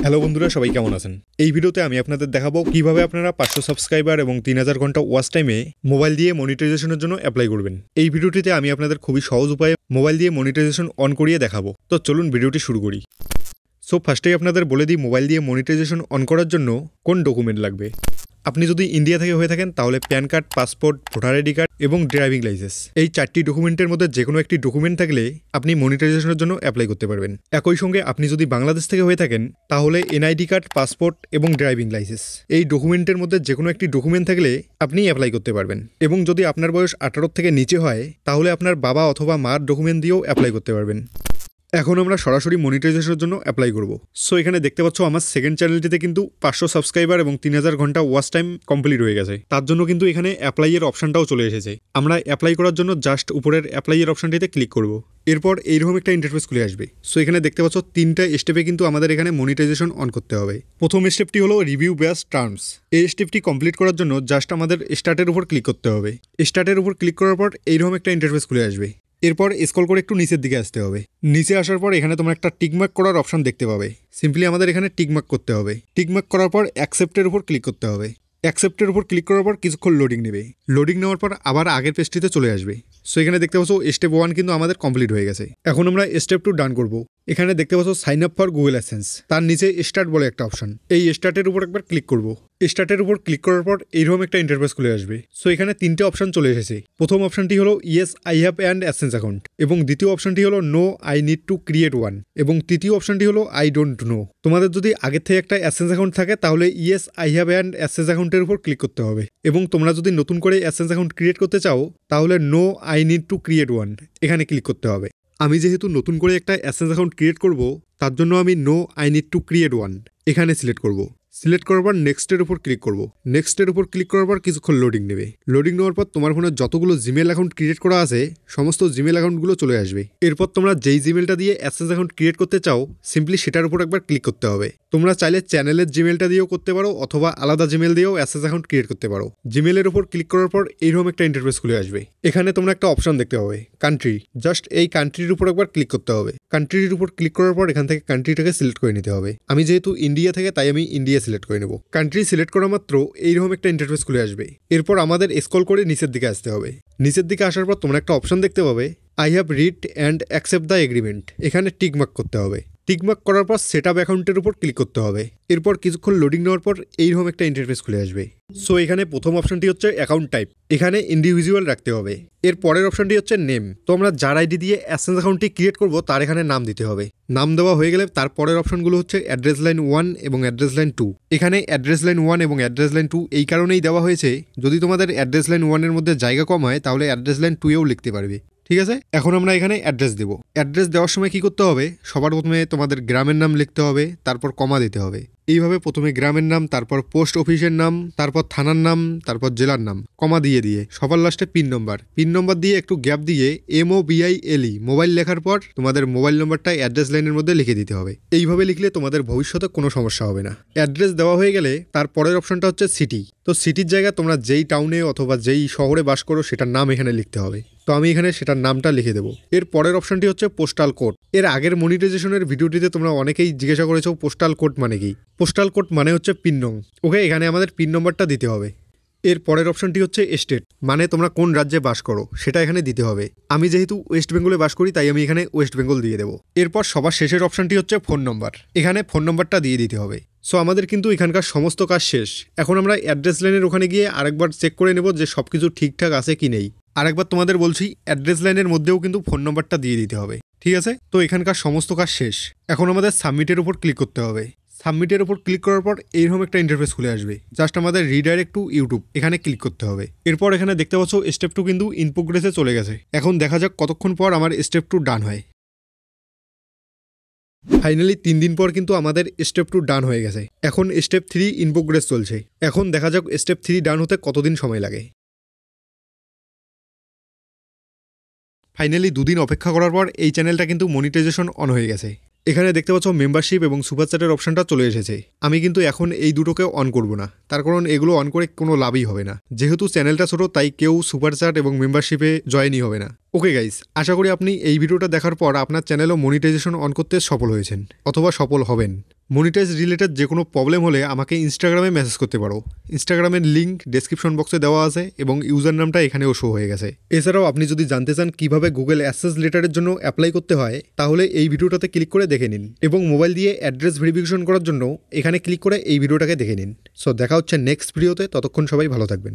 Hello বন্ধুরা, সবাই কেমন আছেন? এই ভিডিওতে আমি আপনাদের দেখাবো কিভাবে আপনারা 500 সাবস্ক্রাইবার এবং 3000 ঘন্টা ওয়াচ টাইমে মোবাইল দিয়ে মনিটাইজেশনের জন্য অ্যাপ্লাই করবেন। এই ভিডিওটিতে আমি আপনাদের খুবই সহজ উপায়ে মোবাইল দিয়ে মনিটাইজেশন অন করিয়ে দেখাবো। তো চলুন ভিডিওটি শুরু করি। সো ফার্স্টেই আপনাদের বলে দিই মোবাইল দিয়ে মনিটাইজেশন অন করার জন্য কোন ডকুমেন্ট লাগবে। আপনি যদি ইন্ডিয়া থেকে হয়ে থাকেন তাহলে pan card, passport, voter ID card এবং ড্রাইভিং লাইসেন্স, এই 4টি ডকুমেন্টের মধ্যে যে কোনো একটি ডকুমেন্ট থাকলে আপনি মনিটাইজেশনের জন্য অ্যাপ্লাই করতে পারবেন। একই সঙ্গে আপনি যদি বাংলাদেশ থেকে হয়ে থাকেন তাহলে এনআইডি কার্ড, পাসপোর্ট এবং ড্রাইভিং লাইসেন্স, এই ডকুমেন্টের মধ্যে যে কোনো একটি ডকুমেন্ট থাকলে আপনি অ্যাপ্লাই করতে পারবেন। এবং যদি আপনার বয়স 18 থেকে নিচে হয় তাহলে আপনার বাবা অথবা মার ডকুমেন্ট দিয়েও অ্যাপ্লাই করতে পারবেন। এখন আমরা সরাসরি মনিটাইজেশনের জন্য অ্যাপ্লাই করব। সো এখানে দেখতে পাচ্ছ আমার সেকেন্ড চ্যানেলটিতে কিন্তু 500 সাবস্ক্রাইবার এবং 3000 ঘন্টা ওয়াচ টাইম কমপ্লিট হয়ে গেছে। তার জন্য কিন্তু এখানে অ্যাপ্লাইয়ের অপশনটাও চলে এসেছে। আমরা অ্যাপ্লাই করার জন্য জাস্ট উপরের অ্যাপ্লাইয়ের অপশনটিতে ক্লিক করব। এরপর এইরকম একটা ইন্টারফেস খুলে আসবে। সো এখানে দেখতে পাচ্ছ 3টা স্টেপে কিন্তু আমাদের এখানে মনিটাইজেশন অন করতে হবে। প্রথম স্টেপটি হলো রিভিউ বেস টার্মস। এই স্টেপটি কমপ্লিট করার জন্য জাস্ট আমাদের স্টার্টের উপর ক্লিক করতে হবে। স্টার্টের উপর ক্লিক করার পর এইরকম একটা ইন্টারফেস খুলে আসবে। এরপর স্ক্রল করে একটু নিচের দিকে আসতে হবে। নিচে আসার পর এখানে তোমরা একটা টিকমার্ক করার অপশন দেখতে পাবে। সিম্পলি আমাদের এখানে টিকমার্ক করতে হবে। টিকমার্ক করার পর অ্যাকসেপ্টের উপর ক্লিক করতে হবে। অ্যাকসেপ্টের উপর ক্লিক করার পর কিছুক্ষণ লোডিং নেবে। লোডিং নেওয়ার পর আবার আগের পেজটিতে চলে আসবে। সো এখানে দেখতে পাচ্ছ স্টেপ 1 কিন্তু আমাদের কমপ্লিট হয়ে গেছে। এখন আমরা স্টেপ 2 ডান করব। এখানে দেখতে পাচ্ছ sign up for Google AdSense, তার নিচে স্টার্ট বলে একটা অপশন। এই স্টার্টের উপর একবার ক্লিক করব। স্টার্টের উপর ক্লিক করার পর এইরকম একটা ইন্টারফেস খুলে আসবে। সো এখানে 3টে অপশন চলে এসেছে। প্রথম অপশনটি হলো yes I have and AdSense account, এবং দ্বিতীয় অপশনটি হলো no I need to create one, এবং তৃতীয় অপশনটি হলো আই ডোন্ট নো। তোমাদের যদি আগের থেকে একটা অ্যাডসেন্স অ্যাকাউন্ট থাকে তাহলে yes I have and AdSense অ্যাকাউন্টের উপর ক্লিক করতে হবে, এবং তোমরা যদি নতুন করে অ্যাডসেন্স অ্যাকাউন্ট ক্রিয়েট করতে চাও তাহলে no I need to create one এখানে ক্লিক করতে হবে। আমি যেহেতু নতুন করে একটা অ্যাডসেন্স অ্যাকাউন্ট ক্রিয়েট করব তার জন্য আমি no I need to create one এখানে সিলেক্ট করব। সিলেক্ট করার পর নেক্সটের উপর ক্লিক করব। নেক্সটের উপর ক্লিক করার পর কিছুক্ষণ লোডিং নেবে। লোডিং নেওয়ার পর তোমার ফোনে যতগুলো জিমেল অ্যাকাউন্ট ক্রিয়েট করা আছে সমস্ত জিমেল অ্যাকাউন্টগুলো চলে আসবে। এরপর তোমরা যেই জিমেলটা দিয়ে অ্যাডসেন্স অ্যাকাউন্ট ক্রিয়েট করতে চাও সিম্পলি সেটার উপর একবার ক্লিক করতে হবে। তোমরা চাইলে চ্যানেলের জিমেলটা দিয়েও করতে পারো অথবা আলাদা জিমেল দিয়েও অ্যাডসেন্স অ্যাকাউন্ট ক্রিয়েট করতে পারো। জিমেলের উপর ক্লিক করার পর এইরকম একটা ইন্টারফেস খুলে আসবে। এখানে তোমরা একটা অপশন দেখতে পাবে কান্ট্রি। জাস্ট এই কান্ট্রির উপর একবার ক্লিক করতে হবে। কান্ট্রির উপর ক্লিক করার পর এখান থেকে কান্ট্রিটাকে সিলেক্ট করে নিতে হবে। আমি যেহেতু ইন্ডিয়া থেকে তাই আমি ইন্ডিয়া সিলেক্ট করে নেব। কান্ট্রি সিলেক্ট করা মাত্র এইরকম একটা ইন্টারফেস খুলে আসবে। এরপর আমাদের স্ক্রল করে নিচের দিকে আসতে হবে। নিচের দিকে আসার পর তোমরা একটা অপশন দেখতে পাবে I have read and accept the agreement, এখানে টিকমার্ক করতে হবে। টিকমার্ক করার পর সেট আপ অ্যাকাউন্টের উপর ক্লিক করতে হবে। এরপর কিছুক্ষণ লোডিং নেওয়ার পর এইরকম একটা ইন্টারফেস খুলে আসবে। সো এখানে প্রথম অপশনটি হচ্ছে অ্যাকাউন্ট টাইপ, এখানে ইন্ডিভিজুয়াল রাখতে হবে। এর পরের অপশনটি হচ্ছে নেম। তো আমরা যার আইডি দিয়ে অ্যাডসেন্স অ্যাকাউন্টটি ক্রিয়েট করব তার এখানে নাম দিতে হবে। নাম দেওয়া হয়ে গেলে তার পরের অপশনগুলো হচ্ছে অ্যাড্রেস লাইন 1 এবং অ্যাড্রেস লাইন 2। এখানে অ্যাড্রেস লাইন 1 এবং অ্যাড্রেস লাইন 2 এই কারণেই দেওয়া হয়েছে যদি তোমাদের অ্যাড্রেস লাইন 1 এর মধ্যে জায়গা কম হয় তাহলে অ্যাড্রেস লাইন 2 এও লিখতে পারবে। ঠিক আছে, এখন আমরা এখানে অ্যাড্রেস দেবো। অ্যাড্রেস দেওয়ার সময় কি করতে হবে, সবার প্রথমে তোমাদের গ্রামের নাম লিখতে হবে, তারপর কমা দিতে হবে। এইভাবে প্রথমে গ্রামের নাম, তারপর পোস্ট অফিসের নাম, তারপর থানার নাম, তারপর জেলার নাম, কমা দিয়ে সবার লাস্টে পিন নম্বর দিয়ে একটু গ্যাপ দিয়ে MOBILE মোবাইল লেখার পর তোমাদের মোবাইল নম্বরটা অ্যাড্রেস লাইনের মধ্যে লিখে দিতে হবে। এইভাবে লিখলে তোমাদের ভবিষ্যতে কোনো সমস্যা হবে না। অ্যাড্রেস দেওয়া হয়ে গেলে তার পরের অপশনটা হচ্ছে সিটি। তো সিটির জায়গায় তোমরা যেই টাউনে অথবা যেই শহরে বাস করো সেটার নাম এখানে লিখতে হবে। তো আমি এখানে সেটার নামটা লিখে দেবো। এর পরের অপশনটি হচ্ছে পোস্টাল কোড। এর আগের মনিটাইজেশনের ভিডিওটিতে তোমরা অনেকেই জিজ্ঞাসা করেছো পোস্টাল কোড মানে কি। পোস্টাল কোড মানে হচ্ছে পিন নং। ওকে, এখানে আমাদের পিন নম্বরটা দিতে হবে। এর পরের অপশনটি হচ্ছে স্টেট, মানে তোমরা কোন রাজ্যে বাস করো সেটা এখানে দিতে হবে। আমি যেহেতু ওয়েস্ট বেঙ্গলে বাস করি তাই আমি এখানে ওয়েস্ট বেঙ্গল দিয়ে দেবো। এরপর সবার শেষের অপশনটি হচ্ছে ফোন নম্বর, এখানে ফোন নম্বরটা দিয়ে দিতে হবে। সো আমাদের কিন্তু এখানকার সমস্ত কাজ শেষ। এখন আমরা অ্যাড্রেস লাইনের ওখানে গিয়ে আরেকবার চেক করে নেব যে সব কিছু ঠিকঠাক আছে কি নেই। আরেকবার তোমাদের বলছি অ্যাড্রেস লাইনের মধ্যেও কিন্তু ফোন নম্বরটা দিয়ে দিতে হবে। ঠিক আছে, তো এখানকার সমস্ত কাজ শেষ। এখন আমাদের সাবমিটের উপর ক্লিক করতে হবে। সাবমিটের উপর ক্লিক করার পর এইরকম একটা ইন্টারফেস খুলে আসবে। জাস্ট আমাদের রিডাইরেক্ট টু ইউটিউব এখানে ক্লিক করতে হবে। এরপর এখানে দেখতে পাচ্ছ স্টেপ 2 কিন্তু ইন প্রোগ্রেসে চলে গেছে। এখন দেখা যাক কতক্ষণ পর আমার স্টেপ 2 ডান হয়। ফাইনালি 3 দিন পর কিন্তু আমাদের স্টেপ 2 ডান হয়ে গেছে। এখন স্টেপ 3 ইন প্রোগ্রেস চলছে। এখন দেখা যাক স্টেপ 3 ডান হতে কতদিন সময় লাগে। ফাইনালি 2 দিন অপেক্ষা করার পর এই চ্যানেলটা কিন্তু মনিটাইজেশন অন হয়ে গেছে। এখানে দেখতে পাচ্ছ মেম্বারশিপ এবং সুপার চ্যাটের অপশনটা চলে এসেছে। আমি কিন্তু এখন এই দুটোকে অন করব না, তার কারণ এগুলো অন করে কোনো লাভই হবে না। যেহেতু চ্যানেলটা ছোট তাই কেউ সুপার চ্যাট এবং মেম্বারশিপে জয়েনই হবে না। ওকে গাইস, আশা করি আপনি এই ভিডিওটা দেখার পর আপনার চ্যানেলও মনিটাইজেশন অন করতে সফল হয়েছেন অথবা সফল হবেন। মনিটাইজ রিলেটেড যে কোনো প্রবলেম হলে আমাকে ইনস্টাগ্রামে মেসেজ করতে পারো। ইনস্টাগ্রামের লিঙ্ক ডেসক্রিপশন বক্সে দেওয়া আছে এবং ইউজার নামটা এখানেও শো হয়ে গেছে। এছাড়াও আপনি যদি জানতে চান কিভাবে গুগল অ্যাক্সেস লেটারের জন্য অ্যাপ্লাই করতে হয়, তাহলে এই ভিডিওটাতে ক্লিক করে দেখে নিন এবং মোবাইল দিয়ে অ্যাড্রেস ভেরিফিকেশন করার জন্য এখানে ক্লিক করে এই ভিডিওটাকে দেখে নিন। সো দেখা হচ্ছে নেক্সট ভিডিওতে, ততক্ষণ সবাই ভালো থাকবেন।